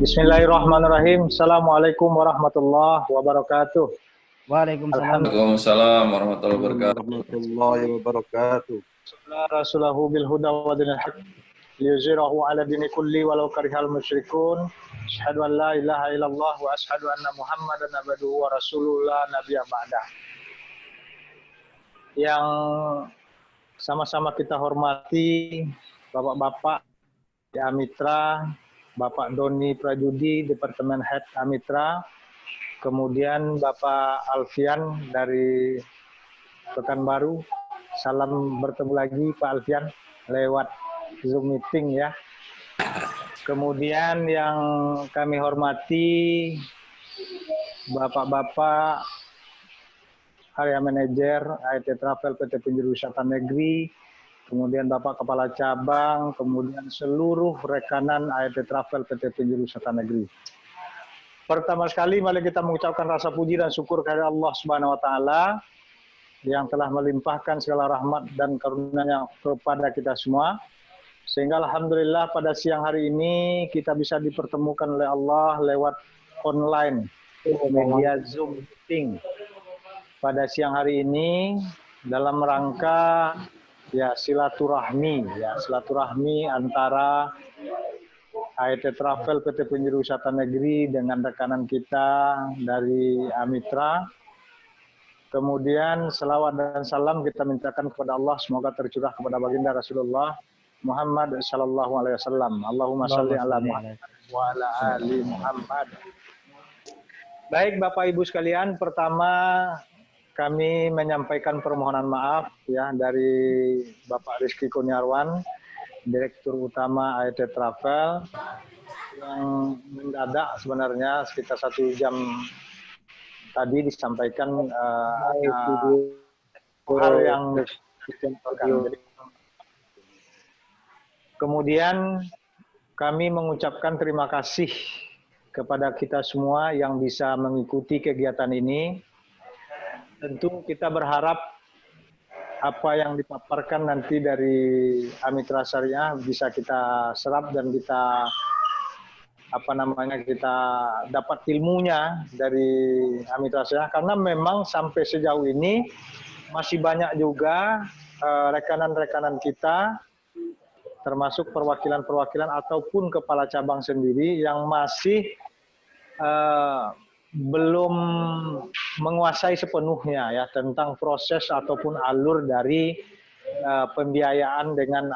Bismillahirrahmanirrahim. Assalamualaikum warahmatullahi wabarakatuh. Waalaikumsalam. Waalaikumsalam warahmatullahi wabarakatuh. Warahmatullahi wabarakatuh. Rasulahu bil huda wa dinil haq liyuzhirahu ala dini kulli walau karihal musyrikun. Asyhadu an la ilaha illallah wa asyhadu anna Muhammadan abduhu wa rasulullah nabiyya ba'dah. Yang sama-sama kita hormati Bapak-bapak di Amitra, Bapak Doni Prajudi, Departemen Head Amitra, kemudian Bapak Alfian dari Pekanbaru. Salam bertemu lagi Pak Alfian lewat Zoom meeting ya. Kemudian yang kami hormati Bapak-bapak Area Manajer AET Travel PT Penjuruwisata Negeri, kemudian Bapak Kepala Cabang, kemudian seluruh rekanan AET Travel PT Penjuruwisata Negeri. Pertama sekali mari kita mengucapkan rasa puji dan syukur kepada Allah Subhanahu wa taala yang telah melimpahkan segala rahmat dan karunia-Nya kepada kita semua. Sehingga alhamdulillah pada siang hari ini kita bisa dipertemukan oleh Allah lewat online media Zoom meeting. Pada siang hari ini dalam rangka silaturahmi antara AET Travel PT Penjuruwisata Negeri dengan rekanan kita dari Amitra. Kemudian selawat dan salam kita mintakan kepada Allah, semoga tercurah kepada baginda Rasulullah Muhammad sallallahu alaihi wasallam. Allahumma shalli ala Muhammad wa ala ali Muhammad. Baik Bapak Ibu sekalian, pertama kami menyampaikan permohonan maaf ya dari Bapak Rizky Kurniawan, Direktur Utama AET Travel, yang mendadak sebenarnya sekitar 1 jam tadi disampaikan hal yang dicontohkan. Kemudian kami mengucapkan terima kasih kepada kita semua yang bisa mengikuti kegiatan ini. Tentu kita berharap apa yang dipaparkan nanti dari Amitra Syariah bisa kita serap dan kita kita dapat ilmunya dari Amitra Syariah, karena memang sampai sejauh ini masih banyak juga rekanan-rekanan kita termasuk perwakilan-perwakilan ataupun kepala cabang sendiri yang masih belum menguasai sepenuhnya ya tentang proses ataupun alur dari pembiayaan dengan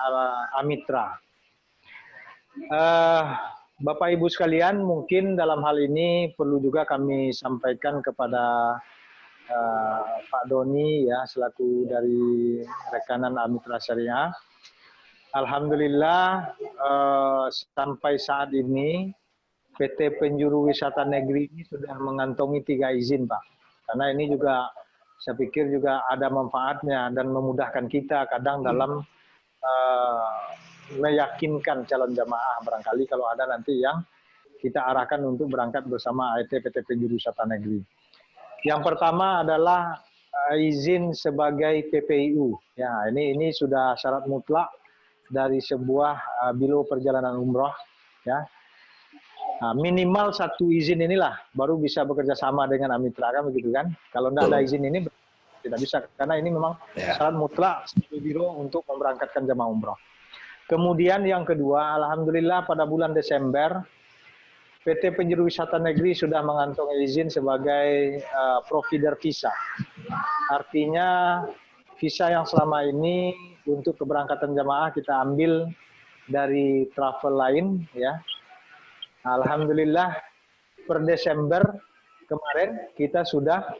Amitra. Bapak Ibu sekalian, mungkin dalam hal ini perlu juga kami sampaikan kepada Pak Doni ya selaku dari rekanan Amitra Syariah. Alhamdulillah sampai saat ini PT Penjuruwisata Negeri ini sudah mengantongi 3 izin, Pak. Karena ini juga saya pikir juga ada manfaatnya dan memudahkan kita kadang dalam meyakinkan calon jamaah barangkali kalau ada nanti yang kita arahkan untuk berangkat bersama AET PT Penjuruwisata Negeri. Yang pertama adalah izin sebagai PPIU. Ya, ini sudah syarat mutlak dari sebuah biro perjalanan umroh ya. Nah, minimal 1 izin inilah baru bisa bekerja sama dengan Amitra kan begitu kan. Kalau tidak ada izin ini tidak bisa karena ini memang syarat mutlak biro untuk memberangkatkan jamaah umroh. Kemudian yang kedua, alhamdulillah pada bulan Desember PT Penjuruwisata Negeri sudah mengantongi izin sebagai provider visa. Artinya visa yang selama ini untuk keberangkatan jamaah kita ambil dari travel lain ya. Alhamdulillah per Desember kemarin kita sudah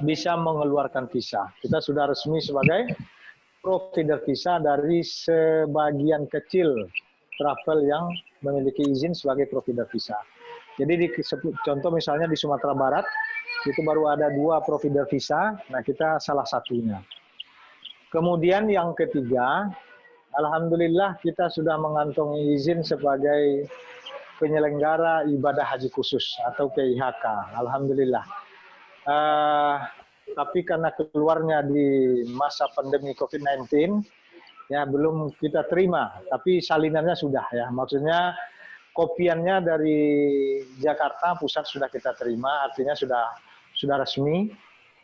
bisa mengeluarkan visa. Kita sudah resmi sebagai provider visa dari sebagian kecil travel yang memiliki izin sebagai provider visa. Jadi contoh misalnya di Sumatera Barat itu baru ada 2 provider visa, nah kita salah satunya. Kemudian yang ketiga, alhamdulillah kita sudah mengantongi izin sebagai penyelenggara ibadah haji khusus atau PIHK. Alhamdulillah. Tapi karena keluarnya di masa pandemi COVID-19, ya belum kita terima, tapi salinannya sudah ya. Maksudnya kopiannya dari Jakarta pusat sudah kita terima, artinya sudah resmi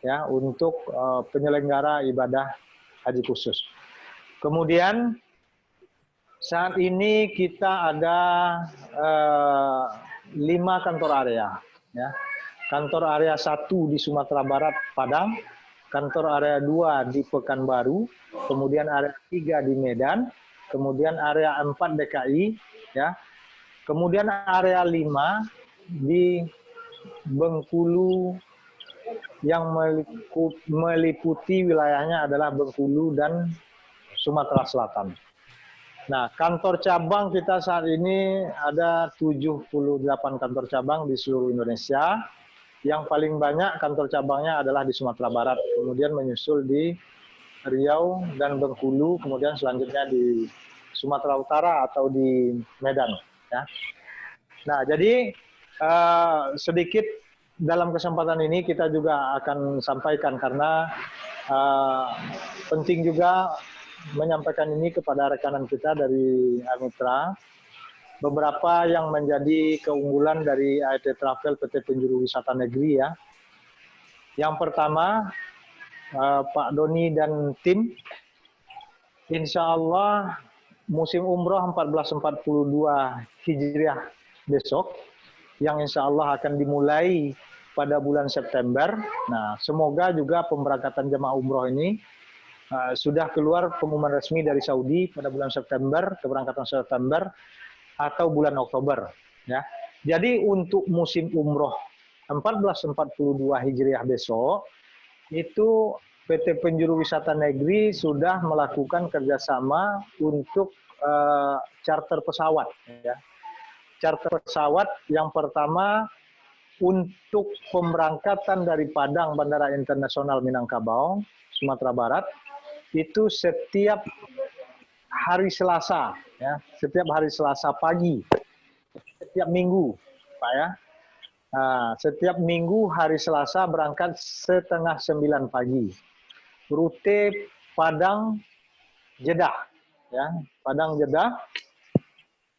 ya untuk penyelenggara ibadah haji khusus. Kemudian saat ini kita ada 5 kantor area, ya. Kantor area 1 di Sumatera Barat, Padang, kantor area 2 di Pekanbaru, kemudian area 3 di Medan, kemudian area 4 DKI, ya. Kemudian area 5 di Bengkulu yang meliputi wilayahnya adalah Bengkulu dan Sumatera Selatan. Nah, kantor cabang kita saat ini ada 78 kantor cabang di seluruh Indonesia. Yang paling banyak kantor cabangnya adalah di Sumatera Barat, kemudian menyusul di Riau dan Bengkulu, kemudian selanjutnya di Sumatera Utara atau di Medan. Ya. Nah, jadi sedikit dalam kesempatan ini kita juga akan sampaikan karena penting juga menyampaikan ini kepada rekanan kita dari Amitra. Beberapa yang menjadi keunggulan dari AET Travel PT Penjuru Wisata Negeri ya. Yang pertama, Pak Doni dan tim, insya Allah musim umroh 1442 Hijriah besok, yang insya Allah akan dimulai pada bulan September. Nah, semoga juga pemberangkatan jemaah umroh ini sudah keluar pengumuman resmi dari Saudi pada bulan September, keberangkatan September atau bulan Oktober. Ya. Jadi untuk musim umroh 1442 Hijriah besok, itu PT Penjuru Wisata Negeri sudah melakukan kerjasama untuk charter pesawat. Ya. Charter pesawat yang pertama untuk pemberangkatan dari Padang Bandara Internasional Minangkabau, Sumatera Barat, itu setiap hari Selasa, ya, setiap hari Selasa pagi, setiap minggu, Pak ya. Setiap minggu hari Selasa berangkat 8:30 pagi. Rute Padang Jeddah, ya, Padang Jeddah.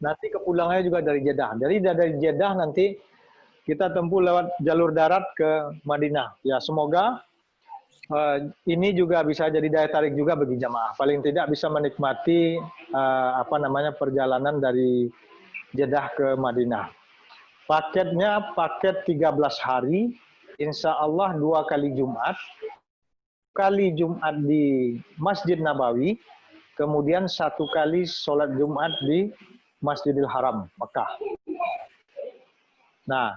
Nanti kepulangnya juga dari Jeddah. Dari Jeddah nanti kita tempuh lewat jalur darat ke Madinah. Ya, semoga ini juga bisa jadi daya tarik juga bagi jamaah. Paling tidak bisa menikmati perjalanan dari Jeddah ke Madinah. Paketnya paket 13 hari, insya Allah 2 kali Jumat. Kali Jumat di Masjid Nabawi, kemudian 1 kali sholat Jumat di Masjidil Haram, Mekah. Nah,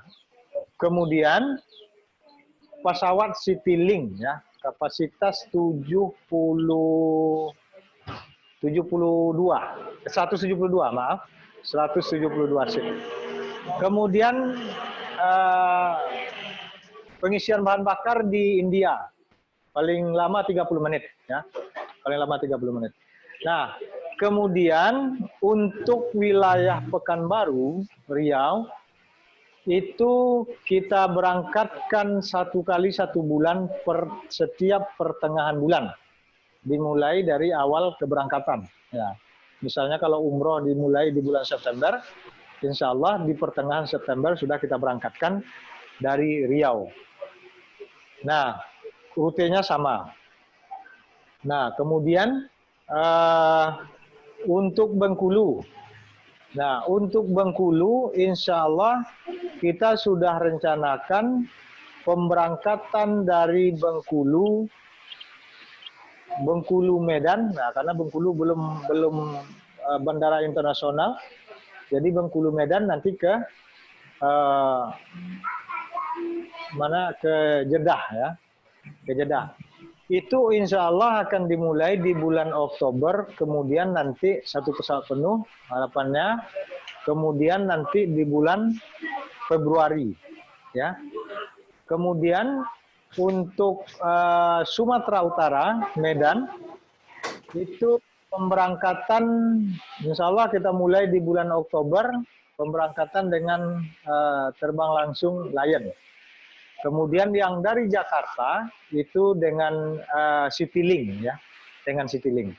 kemudian pesawat Citylink ya, kapasitas 172 seat. Kemudian pengisian bahan bakar di India paling lama 30 menit ya. Paling lama 30 menit. Nah, kemudian untuk wilayah Pekanbaru, Riau, itu kita berangkatkan 1 kali 1 bulan setiap pertengahan bulan. Dimulai dari awal keberangkatan. Ya. Misalnya kalau umroh dimulai di bulan September, insya Allah di pertengahan September sudah kita berangkatkan dari Riau. Nah, rutenya sama. Nah, kemudian untuk Bengkulu. Nah, untuk Bengkulu, insya Allah kita sudah rencanakan pemberangkatan dari Bengkulu Medan. Nah, karena Bengkulu belum bandara internasional, jadi Bengkulu Medan nanti ke Jeddah ya, ke Jeddah. Itu insya Allah akan dimulai di bulan Oktober, kemudian nanti 1 pesawat penuh harapannya, kemudian nanti di bulan Februari, ya. Kemudian untuk Sumatera Utara, Medan, itu pemberangkatan insya Allah kita mulai di bulan Oktober, pemberangkatan dengan terbang langsung Lion. Kemudian yang dari Jakarta itu dengan Citylink ya, dengan Citylink.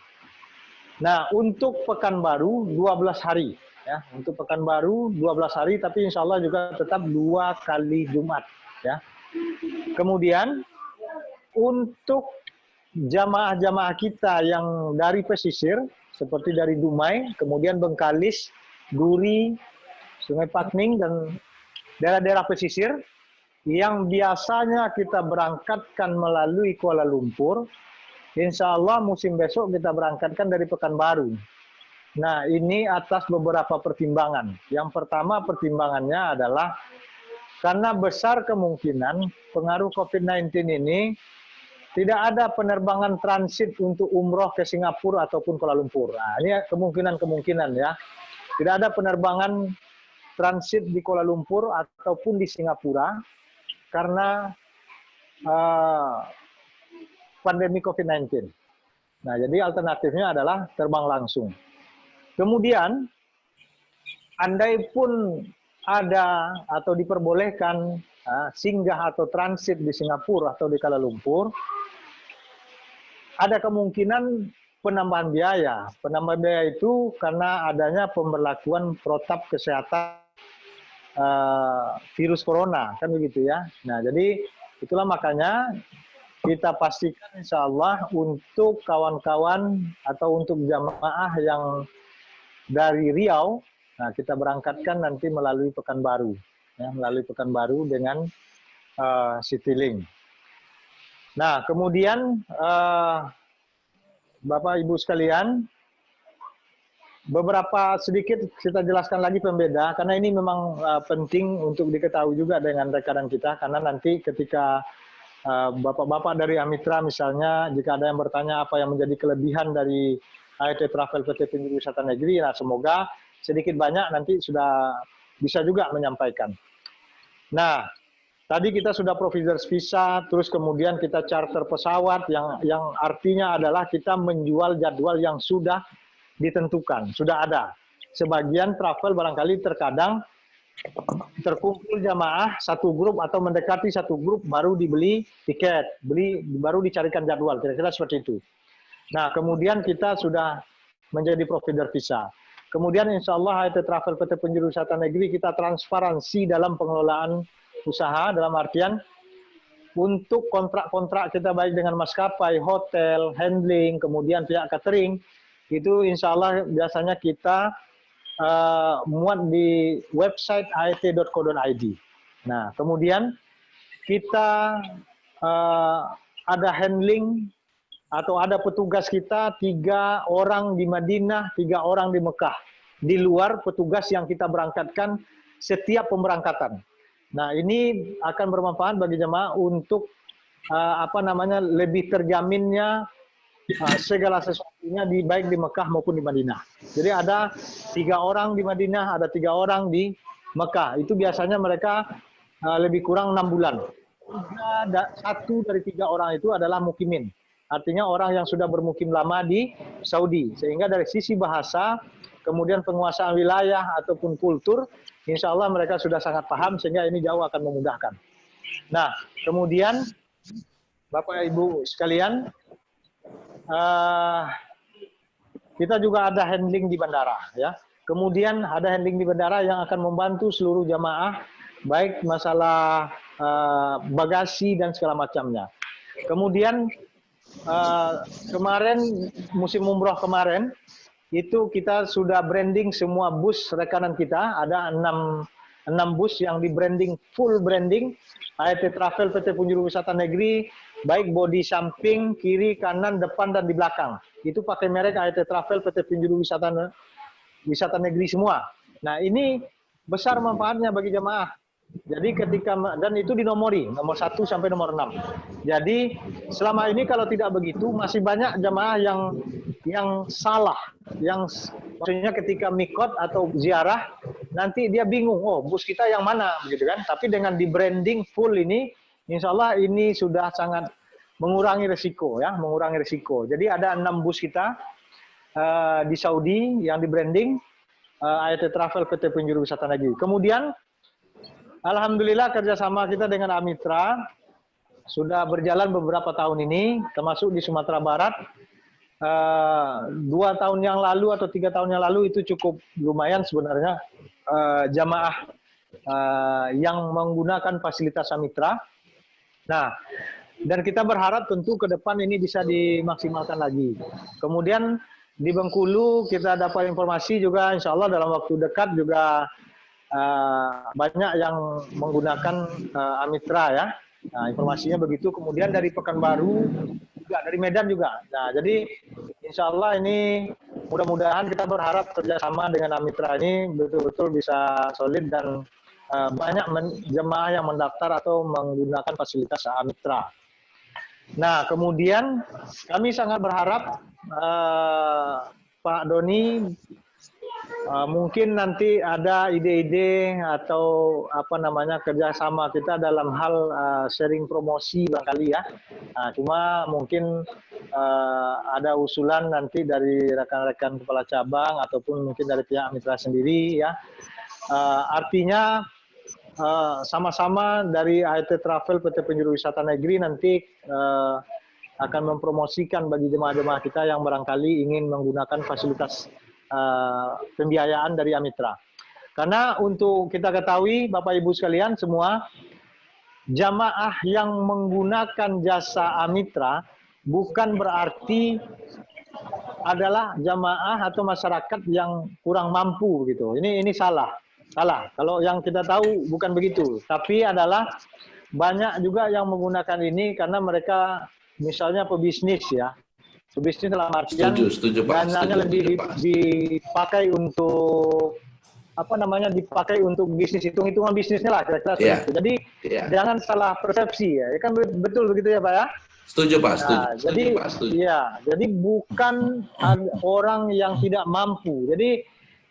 Nah, untuk Pekanbaru 12 hari Ya, untuk Pekanbaru 12 hari, tapi insya Allah juga tetap 2 kali Jumat. Ya. Kemudian untuk jamaah-jamaah kita yang dari pesisir, seperti dari Dumai, kemudian Bengkalis, Duri, Sungai Pakning, dan daerah-daerah pesisir, yang biasanya kita berangkatkan melalui Kuala Lumpur, insya Allah musim besok kita berangkatkan dari Pekanbaru. Nah, ini atas beberapa pertimbangan. Yang pertama pertimbangannya adalah karena besar kemungkinan pengaruh COVID-19 ini tidak ada penerbangan transit untuk umroh ke Singapura ataupun Kuala Lumpur. Nah, ini kemungkinan ya. Tidak ada penerbangan transit di Kuala Lumpur ataupun di Singapura karena pandemi COVID-19. Nah, jadi alternatifnya adalah terbang langsung. Kemudian, andai pun ada atau diperbolehkan singgah atau transit di Singapura atau di Kuala Lumpur, ada kemungkinan penambahan biaya. Penambahan biaya itu karena adanya pemberlakuan protap kesehatan virus corona, kan begitu ya. Nah, jadi itulah makanya kita pastikan insya Allah untuk kawan-kawan atau untuk jamaah yang dari Riau, nah kita berangkatkan nanti melalui Pekanbaru, ya, melalui Pekanbaru dengan Citylink. Nah, kemudian Bapak Ibu sekalian, beberapa sedikit kita jelaskan lagi pembeda, karena ini memang penting untuk diketahui juga dengan rekan kita, karena nanti ketika Bapak-bapak dari Amitra misalnya, jika ada yang bertanya apa yang menjadi kelebihan dari AET Travel PT Penjuru Wisata Negeri, nah semoga sedikit banyak nanti sudah bisa juga menyampaikan. Nah, tadi kita sudah providers visa, terus kemudian kita charter pesawat yang artinya adalah kita menjual jadwal yang sudah ditentukan, sudah ada. Sebagian travel barangkali terkadang terkumpul jamaah satu grup atau mendekati satu grup baru dibeli tiket, baru dicarikan jadwal, kira-kira seperti itu. Nah, kemudian kita sudah menjadi provider visa. Kemudian insya Allah AET Travel PT Penjuru Wisata Negeri kita transparansi dalam pengelolaan usaha, dalam artian untuk kontrak-kontrak kita baik dengan maskapai, hotel, handling, kemudian pihak catering, itu insya Allah biasanya kita muat di website aet.co.id. Nah, kemudian kita ada handling atau ada petugas kita 3 orang di Madinah, 3 orang di Mekah. Di luar petugas yang kita berangkatkan setiap pemberangkatan. Nah, ini akan bermanfaat bagi jemaah untuk lebih terjaminnya segala sesuatunya baik di Mekah maupun di Madinah. Jadi ada 3 orang di Madinah, ada 3 orang di Mekah. Itu biasanya mereka lebih kurang 6 bulan. 1 dari 3 orang itu adalah mukimin. Artinya orang yang sudah bermukim lama di Saudi. Sehingga dari sisi bahasa, kemudian penguasaan wilayah ataupun kultur, insya Allah mereka sudah sangat paham sehingga ini jauh akan memudahkan. Nah, kemudian Bapak Ibu sekalian, kita juga ada handling di bandara, ya. Kemudian ada handling di bandara yang akan membantu seluruh jamaah, baik masalah bagasi dan segala macamnya. Kemudian kemarin musim umroh kemarin itu kita sudah branding semua bus rekanan kita, ada 6 bus yang di branding, full branding AET Travel PT Penjuru Wisata Negeri, baik bodi samping, kiri, kanan, depan, dan di belakang. Itu pakai merek AET Travel PT Penjuru Wisata Negeri semua. Nah, ini besar manfaatnya bagi jamaah. Jadi dan itu dinomori, nomor 1 sampai nomor 6. Jadi selama ini kalau tidak begitu, masih banyak jamaah yang salah. Yang maksudnya ketika mikot atau ziarah, nanti dia bingung, oh bus kita yang mana, begitu kan. Tapi dengan di branding full ini, insya Allah ini sudah sangat mengurangi resiko, ya, mengurangi resiko. Jadi ada 6 bus kita di Saudi yang di branding AET Travel PT Penjuru Wisata Negeri. Kemudian alhamdulillah kerjasama kita dengan Amitra sudah berjalan beberapa tahun ini, termasuk di Sumatera Barat. 2 tahun yang lalu atau 3 tahun yang lalu itu cukup lumayan sebenarnya jamaah yang menggunakan fasilitas Amitra. Nah, dan kita berharap tentu ke depan ini bisa dimaksimalkan lagi. Kemudian di Bengkulu kita dapat informasi juga, insya Allah dalam waktu dekat juga banyak yang menggunakan Amitra ya. Nah, informasinya begitu. Kemudian dari Pekanbaru juga, dari Medan juga. Nah, jadi insya Allah ini mudah-mudahan kita berharap kerjasama dengan Amitra ini betul-betul bisa solid dan banyak jemaah yang mendaftar atau menggunakan fasilitas Amitra. Nah, kemudian kami sangat berharap Pak Doni mungkin nanti ada ide-ide atau kerjasama kita dalam hal sharing promosi barangkali ya. Nah, cuma mungkin ada usulan nanti dari rekan-rekan kepala cabang ataupun mungkin dari pihak mitra sendiri ya. Artinya sama-sama dari AET Travel PT Penjuru Wisata Negeri nanti akan mempromosikan bagi jemaah-jemaah kita yang barangkali ingin menggunakan fasilitas pembiayaan dari Amitra. Karena untuk kita ketahui Bapak Ibu sekalian semua, jamaah yang menggunakan jasa Amitra bukan berarti adalah jamaah atau masyarakat yang kurang mampu gitu. Ini salah. Kalau yang kita tahu bukan begitu. Tapi adalah banyak juga yang menggunakan ini karena mereka misalnya pebisnis ya. Pebisnis dalam artian dananya lebih dipakai untuk dipakai untuk bisnis, hitung-hitungan bisnisnya lah kira-kira seperti itu. Jadi jangan salah persepsi ya. Kan betul begitu ya Pak ya? Setuju Pak, jadi bukan orang yang tidak mampu. Jadi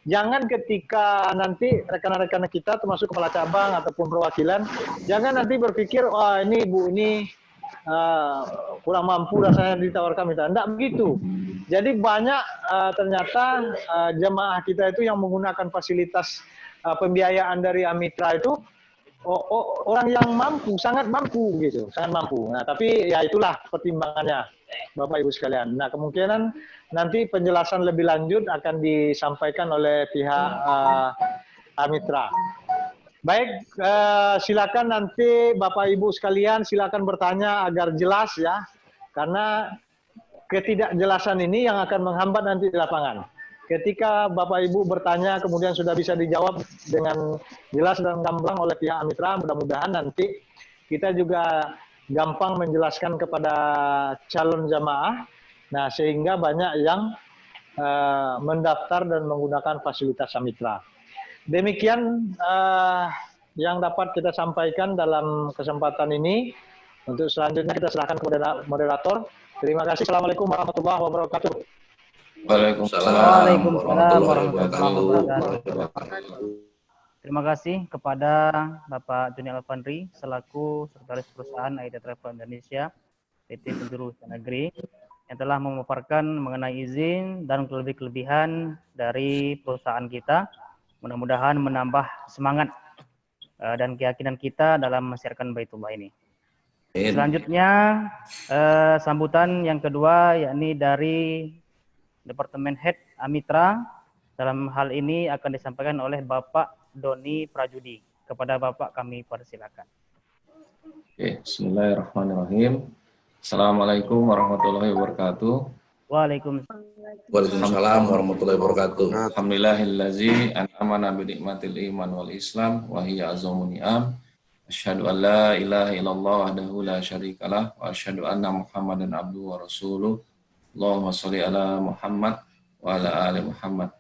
jangan ketika nanti rekan-rekan kita termasuk kepala cabang ataupun perwakilan, jangan nanti berpikir wah ini Bu ini kurang mampu rasanya ditawarkan minta. Tidak begitu. Jadi banyak ternyata jemaah kita itu yang menggunakan fasilitas pembiayaan dari Amitra itu orang yang mampu, sangat mampu gitu, sangat mampu. Nah, tapi ya itulah pertimbangannya Bapak Ibu sekalian. Nah, kemungkinan nanti penjelasan lebih lanjut akan disampaikan oleh pihak Amitra. Baik, silakan nanti Bapak Ibu sekalian silakan bertanya agar jelas ya, karena ketidakjelasan ini yang akan menghambat nanti di lapangan. Ketika Bapak Ibu bertanya kemudian sudah bisa dijawab dengan jelas dan gamblang oleh pihak Amitra, mudah-mudahan nanti kita juga gampang menjelaskan kepada calon jamaah, nah sehingga banyak yang mendaftar dan menggunakan fasilitas Amitra. Demikian yang dapat kita sampaikan dalam kesempatan ini. Untuk selanjutnya kita serahkan kepada moderator. Terima kasih. Assalamualaikum warahmatullahi wabarakatuh. Waalaikumsalam warahmatullahi wabarakatuh. Terima kasih kepada Bapak Joni Alfandri selaku Sekretaris Perusahaan AET Travel Indonesia PT Penjuru Wisata Negeri yang telah memaparkan mengenai izin dan kelebihan dari perusahaan kita. Mudah-mudahan menambah semangat dan keyakinan kita dalam mensiarkan Baitullah ini. Selanjutnya sambutan yang kedua yakni dari Departemen Head Amitra. Dalam hal ini akan disampaikan oleh Bapak Doni Prajudi. Kepada Bapak kami persilakan. Oke, bismillahirrahmanirrahim. Assalamualaikum warahmatullahi wabarakatuh. Waalaikumsalam warahmatullahi wabarakatuh. Alhamdulillahillazi an'amana bi nikmatil iman wal islam wa hiya azamun ni'am. Asyhadu an la ilaha illallah wahdahu la syarikalah wa asyhadu anna Muhammadan abduhu wa rasuluh. Allahumma sholli ala Muhammad wa ala ali Muhammad.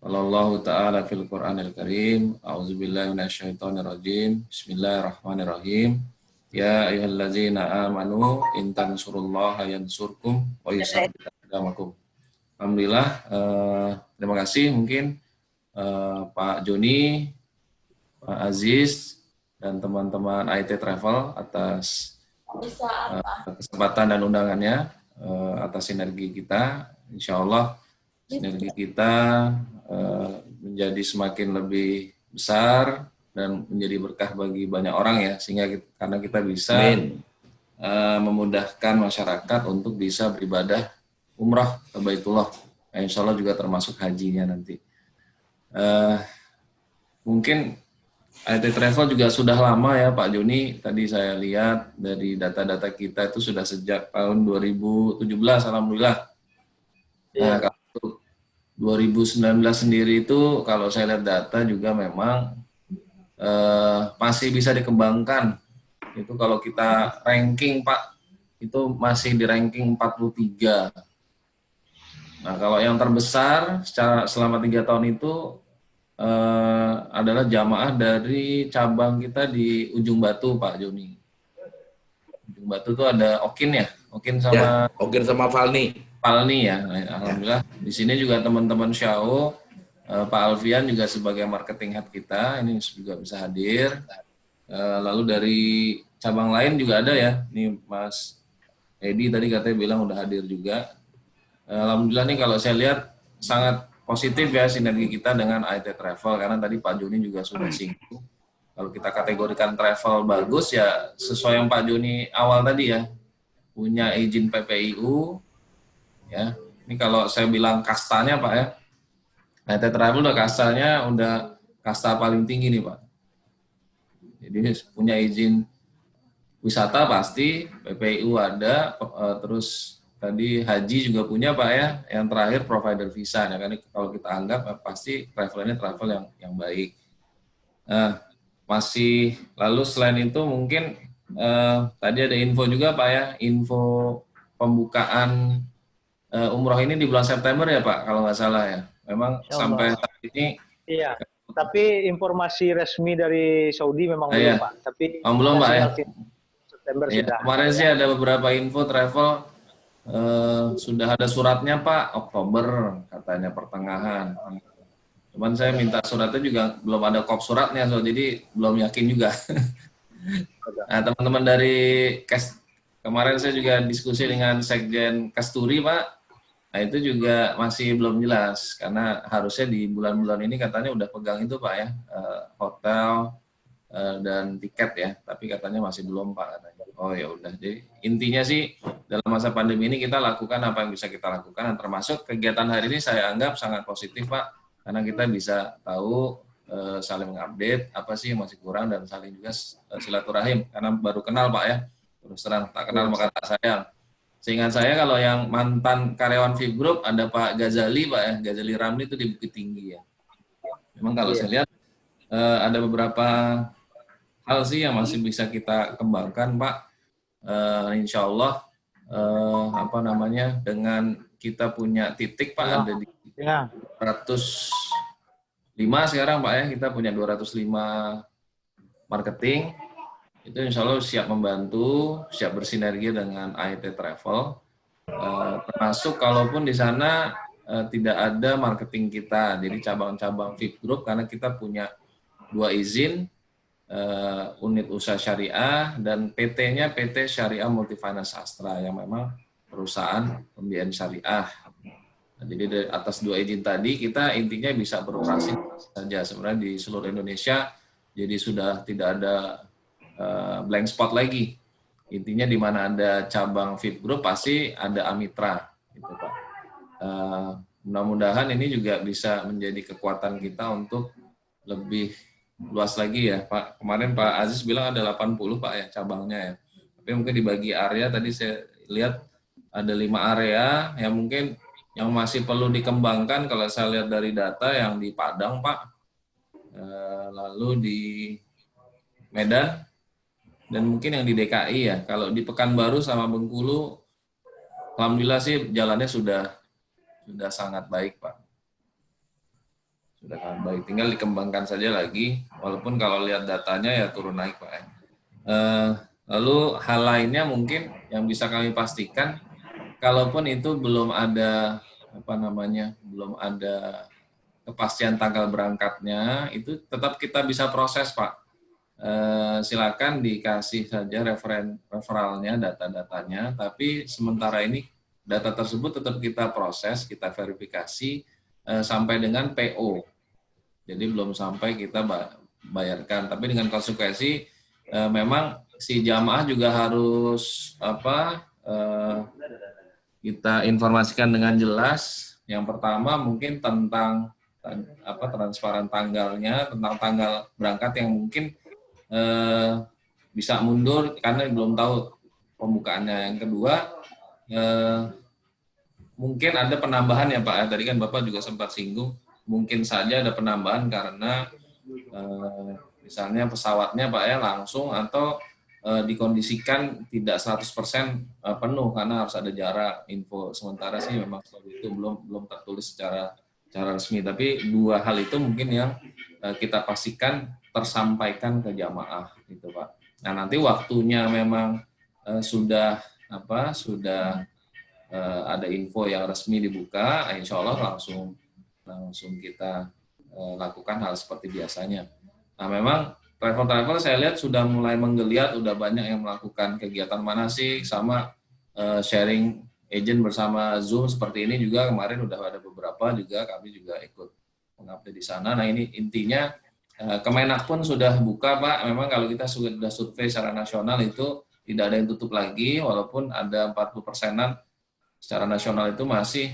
Wallahu ta'ala fil Qur'anil Karim. A'udzubillahi minasyaitonir rajim. Bismillahirrahmanirrahim. Ya ayyuhallazina amanu in tansurullaha yansurkum wa yusabbit aqdamakum. Alhamdulillah, terima kasih mungkin Pak Joni, Pak Aziz dan teman-teman AET Travel atas kesempatan dan undangannya, atas sinergi kita. Insya Allah sinergi kita menjadi semakin lebih besar dan menjadi berkah bagi banyak orang ya, sehingga karena kita bisa memudahkan masyarakat untuk bisa beribadah umrah ke Baitullah. Insya Allah juga termasuk hajinya nanti. Mungkin IT Travel juga sudah lama ya Pak Joni. Tadi saya lihat dari data-data kita itu sudah sejak tahun 2017, alhamdulillah. Nah, kalau 2019 sendiri itu kalau saya lihat data juga memang masih bisa dikembangkan. Itu kalau kita ranking Pak, itu masih di ranking 43. Nah, kalau yang terbesar selama 3 tahun itu adalah jamaah dari cabang kita di Ujung Batu, Pak Joni. Ujung Batu itu ada Okin ya, Okin sama Okin sama Falni. Palni ya. Alhamdulillah. Di sini juga teman-teman Syao, Pak Alfian juga sebagai marketing head kita, ini juga bisa hadir. Lalu dari cabang lain juga ada ya. Nih Mas Edi tadi katanya bilang udah hadir juga. Alhamdulillah nih kalau saya lihat sangat positif ya sinergi kita dengan IT Travel, karena tadi Pak Joni juga sudah singgung. Kalau kita kategorikan travel bagus ya sesuai yang Pak Joni awal tadi ya, punya izin PPIU ya. Ini kalau saya bilang kastanya Pak ya, IT Travel udah kastanya udah kasta paling tinggi nih Pak. Jadi punya izin wisata pasti, PPIU ada, terus tadi haji juga punya Pak ya, yang terakhir provider visa ya kan, kalau kita anggap pasti travel ini travel yang baik. Nah, masih lalu selain itu mungkin tadi ada info juga Pak ya, info pembukaan umroh ini di bulan September ya Pak kalau nggak salah ya. Memang sampai saat ini. Iya. Tapi informasi resmi dari Saudi memang belum Pak. Tapi belum Pak ya. September ya, sudah. Kemarin sih ada beberapa info travel. Sudah ada suratnya Pak, Oktober katanya pertengahan. Cuman saya minta suratnya juga belum ada kop suratnya, jadi belum yakin juga. Nah teman-teman dari kemarin saya juga diskusi dengan Sekjen Kasturi Pak. Nah itu juga masih belum jelas karena harusnya di bulan-bulan ini katanya udah pegang itu Pak ya, hotel dan tiket ya, tapi katanya masih belum Pak katanya. Oh ya udah, jadi intinya sih dalam masa pandemi ini kita lakukan apa yang bisa kita lakukan, dan termasuk kegiatan hari ini saya anggap sangat positif Pak, karena kita bisa tahu saling mengupdate apa sih yang masih kurang dan saling juga silaturahim, karena baru kenal Pak ya, terus terang tak kenal maka tak sayang. Seingat saya kalau yang mantan karyawan VIP Group ada Pak Ghazali Pak ya, Ghazali Ramli itu di Bukit Tinggi ya. Memang kalau saya lihat ada beberapa hal sih yang masih bisa kita kembangkan Pak. Insya Allah dengan kita punya titik Pak ada di 205 sekarang Pak ya, kita punya 205 marketing, itu insya Allah siap membantu, siap bersinergi dengan IT Travel, termasuk kalaupun di sana tidak ada marketing kita, jadi cabang-cabang VIP Group, karena kita punya 2 izin, unit usaha syariah dan PT-nya PT Syariah Multifinance Astra yang memang perusahaan pembiayaan syariah. Nah, jadi dari atas 2 izin tadi kita intinya bisa beroperasi saja sebenarnya di seluruh Indonesia. Jadi sudah tidak ada blank spot lagi. Intinya di mana ada cabang VIP Group pasti ada Amitra, gitu Pak. Mudah-mudahan ini juga bisa menjadi kekuatan kita untuk lebih luas lagi ya Pak. Kemarin Pak Aziz bilang ada 80 Pak ya cabangnya ya. Tapi mungkin dibagi area, tadi saya lihat ada 5 area yang mungkin yang masih perlu dikembangkan kalau saya lihat dari data yang di Padang Pak. Lalu di Medan dan mungkin yang di DKI ya. Kalau di Pekanbaru sama Bengkulu alhamdulillah sih jalannya sudah sangat baik Pak. Sudah sangat baik, tinggal dikembangkan saja lagi, walaupun kalau lihat datanya ya turun naik Pak. Lalu hal lainnya mungkin yang bisa kami pastikan, kalaupun itu belum ada belum ada kepastian tanggal berangkatnya, itu tetap kita bisa proses Pak. Silakan dikasih saja referralnya, data-datanya, tapi sementara ini data tersebut tetap kita proses, kita verifikasi sampai dengan PO. Jadi belum sampai kita bayarkan, tapi dengan konsekuensi memang si jamaah juga harus kita informasikan dengan jelas. Yang pertama mungkin tentang transparan tanggalnya, tentang tanggal berangkat yang mungkin bisa mundur karena belum tahu pembukaannya. Yang kedua, mungkin ada penambahan ya Pak. Tadi kan Bapak juga sempat singgung, mungkin saja ada penambahan karena misalnya pesawatnya Pak ya langsung atau dikondisikan tidak 100% penuh karena harus ada jarak. Info sementara sih memang seperti itu, belum tertulis secara resmi. Tapi dua hal itu mungkin yang kita pastikan tersampaikan ke jamaah gitu Pak. Nah nanti waktunya memang sudah ada info yang resmi dibuka, insya Allah langsung kita lakukan hal seperti biasanya. Nah memang travel saya lihat sudah mulai menggeliat, udah banyak yang melakukan kegiatan manasik sama sharing agent bersama Zoom seperti ini juga. Kemarin udah ada beberapa juga, kami juga ikut mengupdate di sana. Nah ini intinya Kemenak pun sudah buka Pak. Memang kalau kita sudah survei secara nasional itu tidak ada yang tutup lagi, walaupun ada 40%-an secara nasional itu masih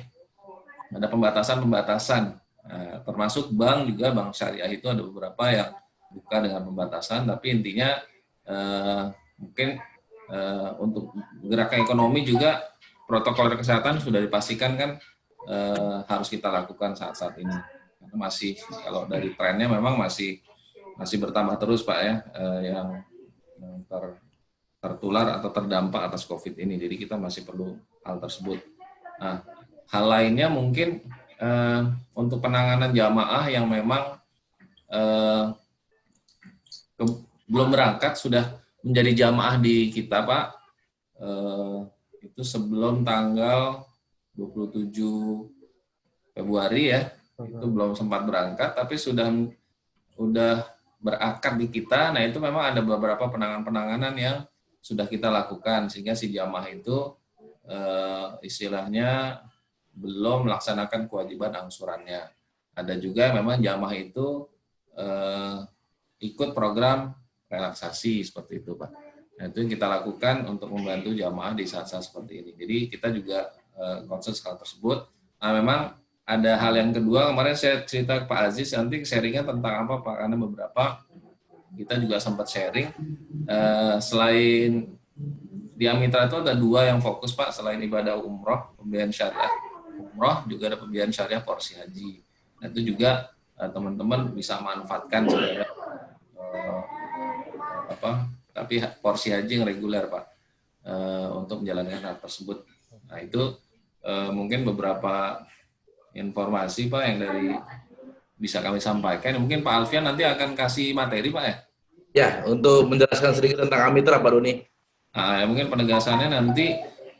ada pembatasan. Termasuk bank juga, bank syariah itu ada beberapa yang buka dengan pembatasan, tapi intinya mungkin untuk gerakan ekonomi juga protokol kesehatan sudah dipastikan kan harus kita lakukan saat ini. Karena masih kalau dari trennya memang masih bertambah terus Pak ya yang tertular atau terdampak atas COVID ini. Jadi kita masih perlu hal tersebut. Nah, hal lainnya mungkin untuk penanganan jamaah yang memang belum berangkat sudah menjadi jamaah di kita Pak, itu sebelum tanggal 27 Februari ya, itu belum sempat berangkat tapi sudah berakad di kita. Nah itu memang ada beberapa penanganan yang sudah kita lakukan sehingga si jamaah itu istilahnya belum melaksanakan kewajiban angsurannya. Ada juga memang jamaah itu ikut program relaksasi seperti itu Pak. Nah itu yang kita lakukan untuk membantu jamaah di saat-saat seperti ini. Jadi kita juga concern hal tersebut. Nah memang ada hal yang kedua, kemarin saya cerita ke Pak Aziz, nanti sharingnya tentang apa Pak, karena beberapa kita juga sempat sharing, selain di Amitra itu ada dua yang fokus Pak, selain ibadah umroh, pembiayaan syariah umroh, juga ada pembiayaan syariah porsi haji. Nah itu juga teman-teman bisa manfaatkan sebenarnya, tapi porsi haji yang reguler Pak, untuk menjalankan hal tersebut. Nah itu mungkin beberapa informasi Pak yang bisa kami sampaikan. Mungkin Pak Alfian nanti akan kasih materi Pak ya? Ya, untuk menjelaskan sedikit tentang Amitra Pak Doni. Nah, ya mungkin penegasannya nanti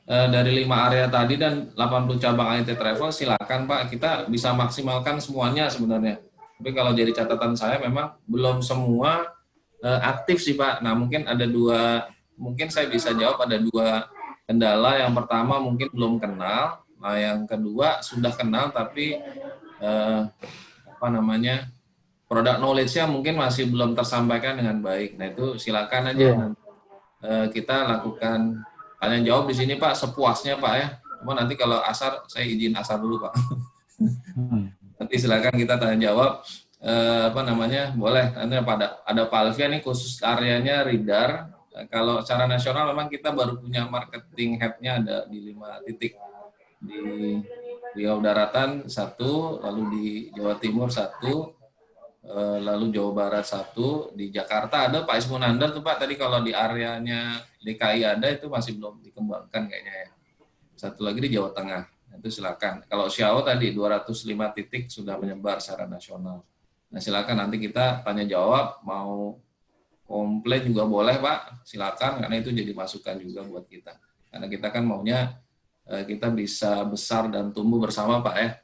dari 5 area tadi dan 80 cabang IT Travel silakan Pak, kita bisa maksimalkan semuanya sebenarnya. Tapi kalau jadi catatan saya memang belum semua aktif sih Pak. Nah mungkin ada mungkin saya bisa jawab ada 2 kendala. Yang pertama mungkin belum kenal. Nah, yang kedua sudah kenal tapi product knowledge-nya mungkin masih belum tersampaikan dengan baik. Nah, itu silakan aja kita lakukan tanya jawab di sini Pak, sepuasnya Pak ya. Cuma nanti kalau asar saya izin asar dulu Pak. Nanti silakan kita tanya jawab boleh. Nanti ada Pak Alfian nih khusus areanya Ridar. Kalau secara nasional memang kita baru punya marketing head-nya ada di 5 titik. Di Riau Daratan 1, lalu di Jawa Timur 1, lalu Jawa Barat 1, di Jakarta ada Pak Ismunandar tuh Pak, tadi kalau di areanya DKI ada itu masih belum dikembangkan kayaknya ya. Satu lagi di Jawa Tengah, itu silakan. Kalau Xiao tadi 205 titik sudah menyebar secara nasional. Nah silakan nanti kita tanya jawab, mau komplain juga boleh Pak, silakan karena itu jadi masukan juga buat kita. Karena kita kan maunya kita bisa besar dan tumbuh bersama Pak ya.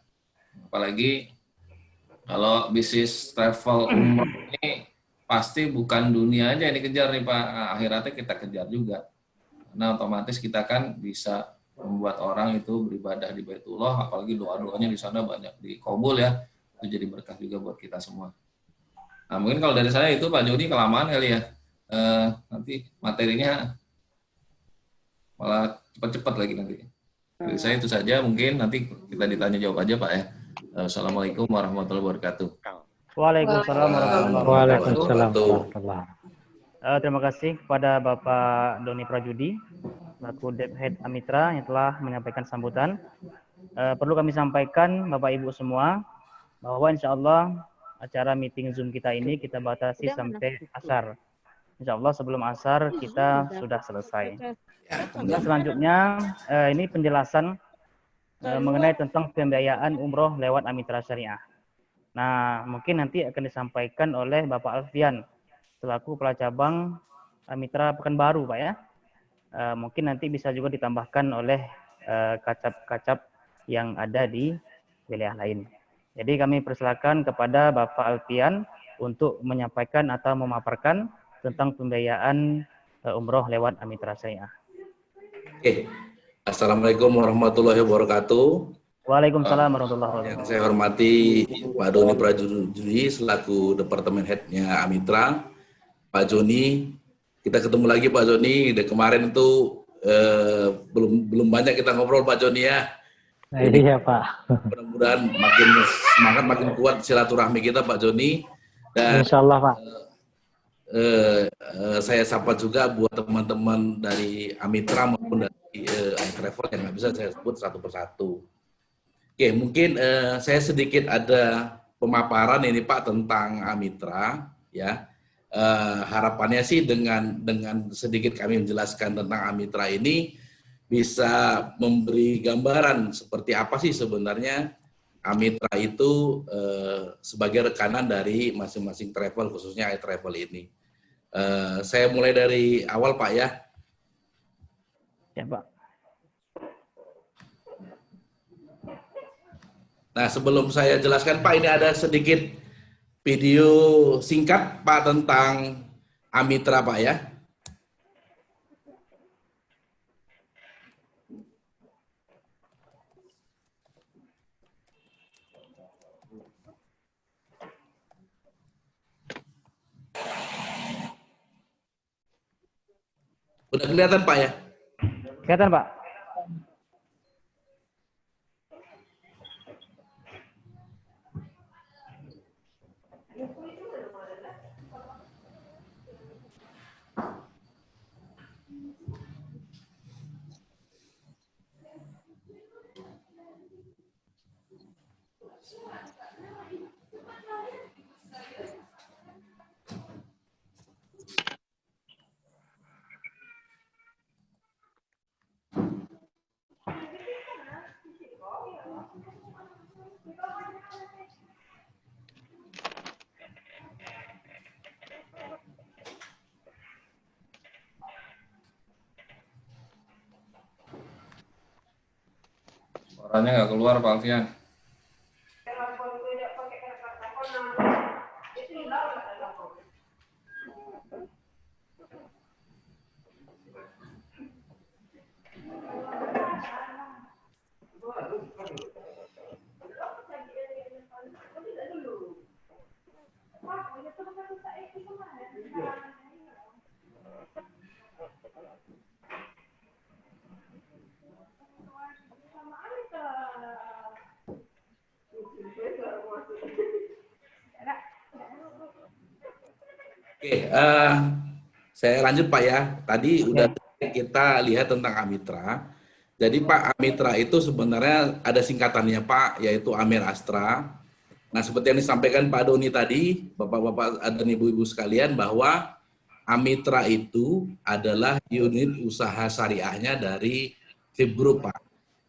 Apalagi kalau bisnis travel umroh ini pasti bukan dunia aja yang dikejar nih Pak, nah, akhiratnya kita kejar juga. Karena otomatis kita kan bisa membuat orang itu beribadah di Baitullah, apalagi doa-doanya di sana banyak dikabul ya. Itu jadi berkah juga buat kita semua. Nah mungkin kalau dari saya itu Pak Jody kelamaan kali ya. Nanti materinya malah cepat-cepat lagi nanti. Dari saya itu saja, mungkin nanti kita ditanya jawab aja Pak ya. Assalamualaikum warahmatullahi wabarakatuh. Waalaikumsalam warahmatullahi wabarakatuh. Waalaikumsalam warahmatullahi. Terima kasih kepada Bapak Doni Prajudi, selaku Dephead Amitra yang telah menyampaikan sambutan. Perlu kami sampaikan Bapak Ibu semua bahwa insya Allah acara meeting Zoom kita ini kita batasi sampai asar. Insya Allah sebelum asar kita sudah selesai. Kemudian selanjutnya ini penjelasan mengenai tentang pembiayaan umroh lewat Amitra Syariah. Nah, mungkin nanti akan disampaikan oleh Bapak Alfian selaku Kepala Cabang Amitra Pekanbaru, Pak ya. Mungkin nanti bisa juga ditambahkan oleh kacap-kacap yang ada di wilayah lain. Jadi kami persilakan kepada Bapak Alfian untuk menyampaikan atau memaparkan tentang pembiayaan umroh lewat Amitra Syariah. Oke. Assalamualaikum warahmatullahi wabarakatuh. Waalaikumsalam warahmatullahi wabarakatuh. Yang saya hormati Pak Doni Prajudi selaku Departemen Head-nya Amitra. Pak Joni, kita ketemu lagi Pak Joni. Dari kemarin itu belum banyak kita ngobrol Pak Joni ya. Iya Pak. Mudah-mudahan makin semangat, makin kuat silaturahmi kita Pak Joni. Dan Insya Allah Pak. Saya sapa juga buat teman-teman dari Amitra maupun dari iTravel yang nggak bisa saya sebut satu persatu. Oke, mungkin saya sedikit ada pemaparan ini Pak tentang Amitra ya. Harapannya sih dengan sedikit kami menjelaskan tentang Amitra ini bisa memberi gambaran seperti apa sih sebenarnya Amitra itu sebagai rekanan dari masing-masing travel khususnya iTravel ini. Saya mulai dari awal Pak ya. Ya Pak. Nah sebelum saya jelaskan Pak, ini ada sedikit video singkat Pak tentang Amitra Pak ya. Udah kelihatan Pak ya? Kelihatan Pak. Suaranya nggak keluar Pak Alfian. Oke, saya lanjut Pak ya. Tadi udah kita lihat tentang Amitra. Jadi Pak, Amitra itu sebenarnya ada singkatannya Pak, yaitu Amir Astra. Nah, seperti yang disampaikan Pak Doni tadi, Bapak-bapak dan Ibu-ibu sekalian, bahwa Amitra itu adalah unit usaha syariahnya dari VIP Group Pak.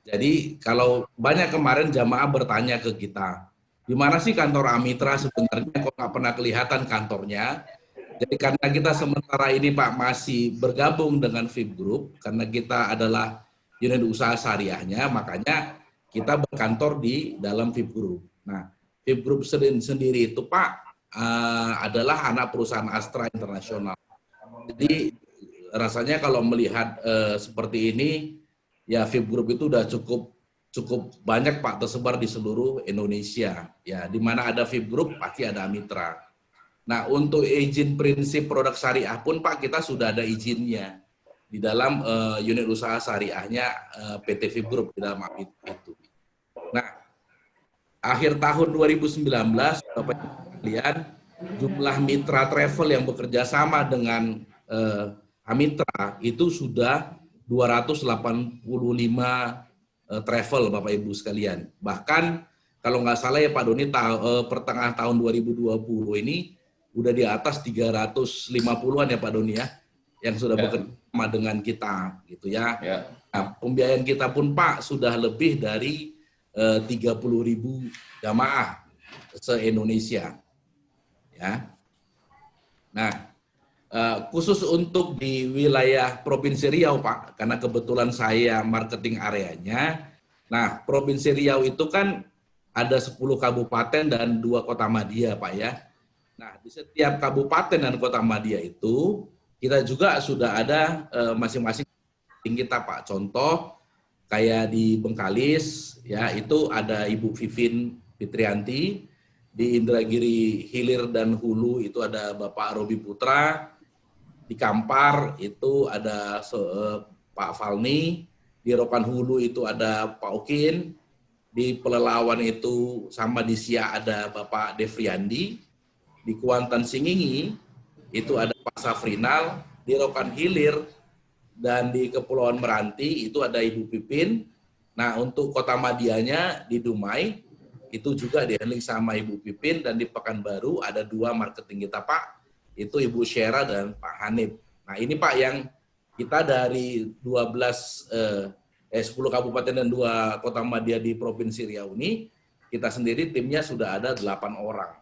Jadi kalau banyak kemarin jamaah bertanya ke kita, di mana sih kantor Amitra sebenarnya, kok nggak pernah kelihatan kantornya? Jadi karena kita sementara ini Pak masih bergabung dengan VIP Group, karena kita adalah unit usaha syariahnya, makanya kita berkantor di dalam VIP Group. Nah, VIP Group sendiri itu Pak adalah anak perusahaan Astra Internasional. Jadi rasanya kalau melihat seperti ini, ya VIP Group itu udah cukup banyak Pak tersebar di seluruh Indonesia. Ya, di mana ada VIP Group pasti ada Amitra. Nah, untuk izin prinsip produk syariah pun Pak kita sudah ada izinnya. di dalam unit usaha syariahnya PT VIP Group di dalam Amitra itu. Nah, akhir tahun 2019, Bapak Ibu sekalian, jumlah mitra travel yang bekerja sama dengan Amitra itu sudah 285 travel, Bapak Ibu sekalian. Bahkan kalau nggak salah ya Pak Doni, pertengahan tahun 2020 ini udah di atas 350-an ya Pak Doni ya, yang sudah bekerja sama dengan kita gitu ya. Nah, pembiayaan kita pun Pak sudah lebih dari 30.000 jamaah se-Indonesia. Ya. Nah, khusus untuk di wilayah Provinsi Riau Pak, karena kebetulan saya marketing areanya. Nah, Provinsi Riau itu kan ada 10 kabupaten dan 2 kota madya Pak ya. Nah, di setiap kabupaten dan kota madya itu kita juga sudah ada masing-masing kita Pak. Contoh kayak di Bengkalis ya, itu ada Ibu Vivin Fitrianti. Di Indragiri Hilir dan Hulu itu ada Bapak Robi Putra. Di Kampar itu ada Pak Falni. Di Rokan Hulu itu ada Pak Okin. Di Pelelawan itu sama di Siak ada Bapak Devriandi. Di Kuantan Singingi itu ada Pak Safrinal. Di Rokan Hilir dan di Kepulauan Meranti itu ada Ibu Pipin. Nah, untuk kota Madianya di Dumai itu juga di-handling sama Ibu Pipin, dan di Pekanbaru ada 2 marketing kita Pak, itu Ibu Syera dan Pak Hanif. Nah, ini Pak yang kita dari 10 kabupaten dan 2 kota madya di Provinsi Riau ini, kita sendiri timnya sudah ada 8 orang.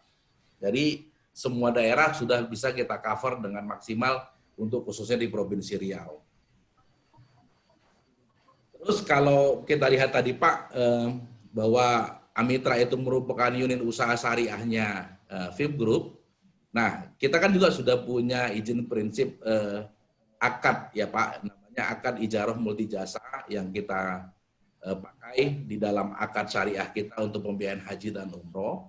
Jadi semua daerah sudah bisa kita cover dengan maksimal untuk khususnya di Provinsi Riau. Terus kalau kita lihat tadi Pak, bahwa Amitra itu merupakan unit usaha syariahnya VIP Group. Nah, kita kan juga sudah punya izin prinsip akad ya Pak, namanya akad ijarah multijasa yang kita pakai di dalam akad syariah kita untuk pembiayaan haji dan umroh,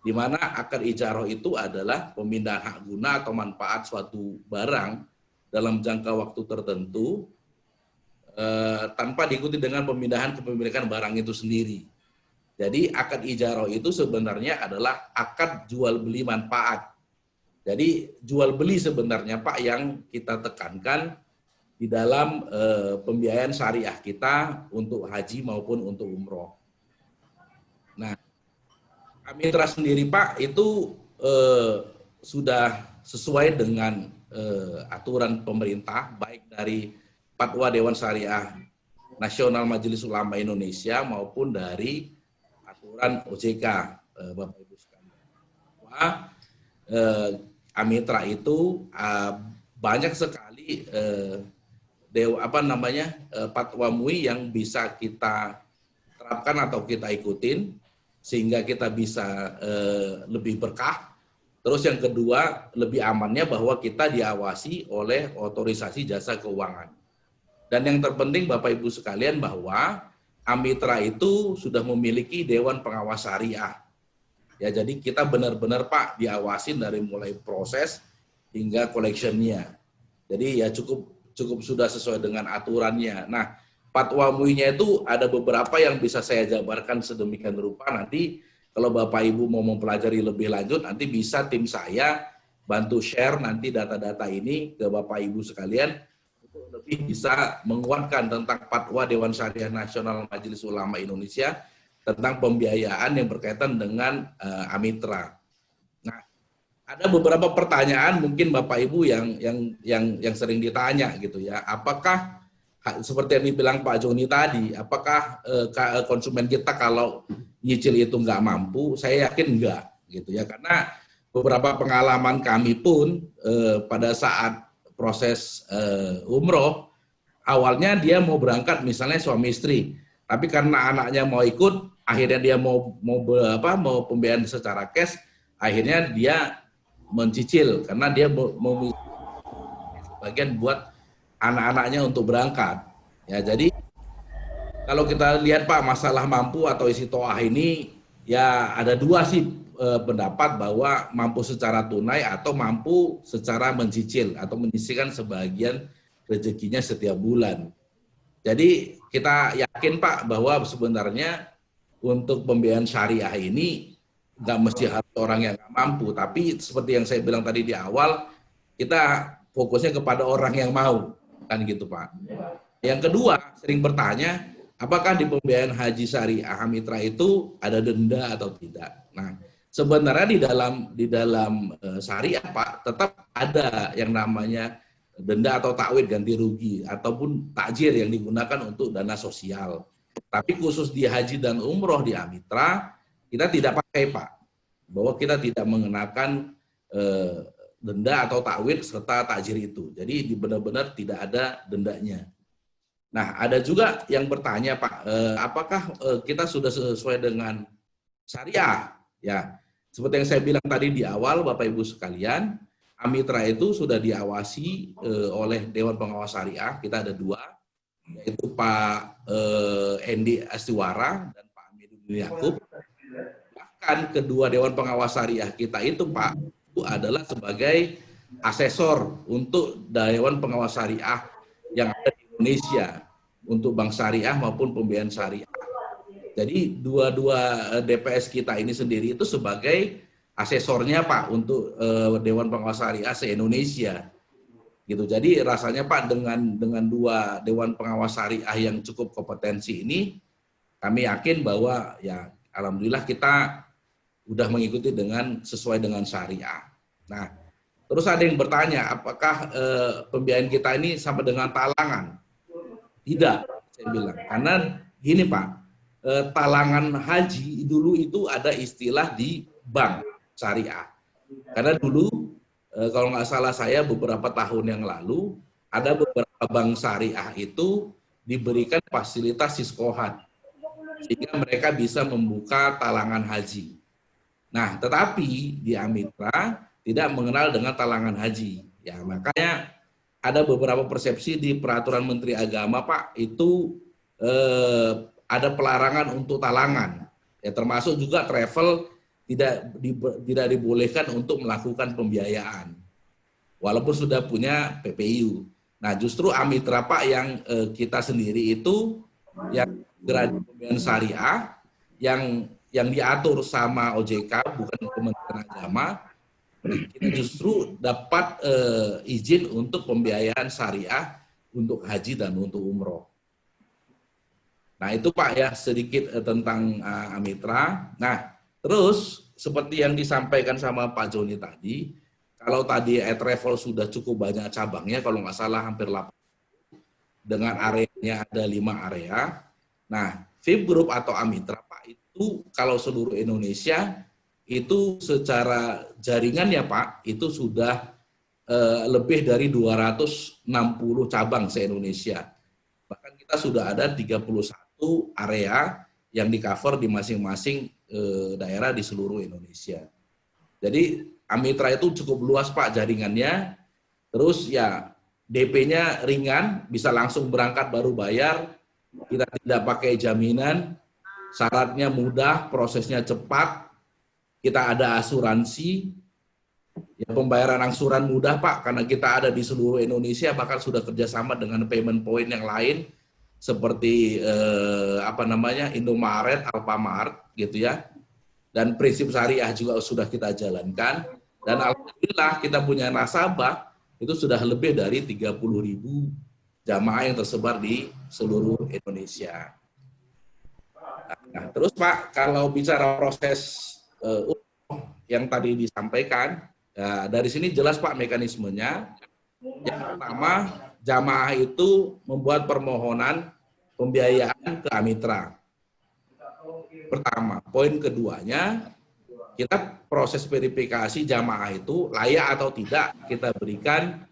di mana akad ijarah itu adalah pemindahan hak guna atau manfaat suatu barang dalam jangka waktu tertentu tanpa diikuti dengan pemindahan kepemilikan barang itu sendiri. Jadi akad ijarah itu sebenarnya adalah akad jual beli manfaat. Jadi jual beli sebenarnya Pak yang kita tekankan di dalam pembiayaan syariah kita untuk haji maupun untuk umroh. Nah, Amitra sendiri Pak itu sudah sesuai dengan aturan pemerintah, baik dari Fatwa Dewan Syariah Nasional Majelis Ulama Indonesia maupun dari aturan OJK, Bapak Ibu sekalian. Bahwa Amitra itu banyak sekali fatwa MUI yang bisa kita terapkan atau kita ikutin sehingga kita bisa lebih berkah. Terus yang kedua, lebih amannya bahwa kita diawasi oleh otorisasi jasa keuangan. Dan yang terpenting Bapak Ibu sekalian bahwa Amitra itu sudah memiliki Dewan Pengawas Syariah. Ya, jadi kita benar-benar Pak diawasin dari mulai proses hingga collection-nya. Jadi ya cukup sudah sesuai dengan aturannya. Nah, fatwa MUI-nya itu ada beberapa yang bisa saya jabarkan sedemikian rupa. Nanti kalau Bapak Ibu mau mempelajari lebih lanjut, nanti bisa tim saya bantu share nanti data-data ini ke Bapak Ibu sekalian untuk lebih bisa menguatkan tentang fatwa Dewan Syariah Nasional Majelis Ulama Indonesia tentang pembiayaan yang berkaitan dengan Amitra. Nah, ada beberapa pertanyaan mungkin Bapak Ibu yang sering ditanya gitu ya. Apakah seperti yang dibilang Pak Joni tadi, apakah konsumen kita kalau nyicil itu nggak mampu? Saya yakin enggak gitu ya, karena beberapa pengalaman kami pun pada saat proses umroh, awalnya dia mau berangkat misalnya suami istri, tapi karena anaknya mau ikut, akhirnya dia mau pembiayaan secara cash, akhirnya dia mencicil karena dia mau bagian buat anak-anaknya untuk berangkat. Ya, jadi kalau kita lihat Pak, masalah mampu atau isi toah ini ya ada 2 sih pendapat, bahwa mampu secara tunai atau mampu secara mencicil atau menyisihkan sebagian rezekinya setiap bulan. Jadi kita yakin Pak bahwa sebenarnya untuk pembiayaan syariah ini nggak mesti harus orang yang nggak mampu, tapi seperti yang saya bilang tadi di awal, kita fokusnya kepada orang yang mau, kan gitu Pak. Yang kedua, sering bertanya, apakah di pembiayaan haji syariah mitra itu ada denda atau tidak? Nah, sebenarnya di dalam syariah Pak, tetap ada yang namanya denda atau takwid ganti rugi ataupun takjir yang digunakan untuk dana sosial. Tapi khusus di haji dan umroh di Amitra, kita tidak pakai Pak, bahwa kita tidak mengenakan denda atau takwid serta takjir itu. Jadi benar-benar tidak ada dendanya. Nah, ada juga yang bertanya Pak, apakah kita sudah sesuai dengan syariah? Ya, seperti yang saya bilang tadi di awal, Bapak Ibu sekalian, Amitra itu sudah diawasi oleh Dewan Pengawas Syariah. Kita ada 2, yaitu Pak Endi Astiwara dan Pak Amidun Yakub. Bahkan kedua Dewan Pengawas Syariah kita itu Pak, itu adalah sebagai asesor untuk Dewan Pengawas Syariah yang ada di Indonesia untuk bank syariah maupun pembiayaan syariah. Jadi dua DPS kita ini sendiri itu sebagai asesornya Pak untuk Dewan Pengawas Syariah se-Indonesia. Gitu. Jadi rasanya Pak dengan 2 Dewan Pengawas Syariah yang cukup kompetensi ini, kami yakin bahwa ya alhamdulillah kita udah mengikuti sesuai dengan syariah. Nah, terus ada yang bertanya, apakah pembiayaan kita ini sama dengan talangan? Tidak, saya bilang. Karena gini Pak, talangan haji dulu itu ada istilah di bank syariah. Karena dulu, kalau nggak salah saya beberapa tahun yang lalu, ada beberapa bank syariah itu diberikan fasilitas siskohat, sehingga mereka bisa membuka talangan haji. Nah, tetapi di Amitra tidak mengenal dengan talangan haji. Ya, makanya ada beberapa persepsi di peraturan Menteri Agama Pak, itu ada pelarangan untuk talangan. Ya, termasuk juga travel tidak dibolehkan untuk melakukan pembiayaan. Walaupun sudah punya PPIU. Nah, justru Amitra Pak yang kita sendiri itu yang gerasi pembiayaan syariah yang diatur sama OJK, bukan Kementerian Agama, kita justru dapat izin untuk pembiayaan syariah untuk haji dan untuk umroh. Nah itu Pak ya sedikit tentang Amitra. Nah terus seperti yang disampaikan sama Pak Joni tadi, kalau tadi e-travel sudah cukup banyak cabangnya, kalau nggak salah hampir 8, dengan areanya ada 5 area. Nah VIP Group atau Amitra Pak itu kalau seluruh Indonesia itu secara jaringan ya Pak, itu sudah lebih dari 260 cabang se-Indonesia. Bahkan kita sudah ada 31 area yang di-cover di masing-masing daerah di seluruh Indonesia. Jadi Amitra itu cukup luas Pak jaringannya, terus ya DP-nya ringan, bisa langsung berangkat baru bayar, kita tidak pakai jaminan, syaratnya mudah, prosesnya cepat, kita ada asuransi, ya pembayaran angsuran mudah Pak, karena kita ada di seluruh Indonesia, bahkan sudah kerjasama dengan payment point yang lain, seperti Indomaret, Alfamart, gitu ya. Dan prinsip syariah juga sudah kita jalankan, dan alhamdulillah kita punya nasabah, itu sudah lebih dari 30.000 jamaah yang tersebar di seluruh Indonesia. Nah, terus Pak, kalau bicara proses yang tadi disampaikan, ya, dari sini jelas Pak mekanismenya. Yang pertama, jamaah itu membuat permohonan pembiayaan ke Amitra. Pertama, poin keduanya, kita proses verifikasi jamaah itu layak atau tidak kita berikan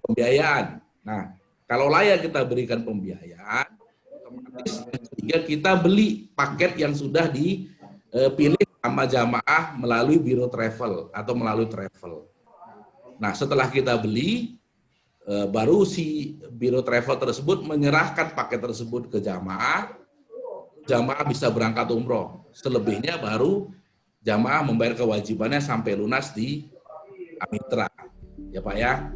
pembiayaan. Nah, kalau layak kita berikan pembiayaan, otomatis yang ketiga kita beli paket yang sudah dipilih sama jamaah melalui biro travel atau melalui travel. Nah, setelah kita beli, baru si biro travel tersebut menyerahkan paket tersebut ke jamaah bisa berangkat umroh. Selebihnya baru jamaah membayar kewajibannya sampai lunas di Amitra. Ya Pak ya.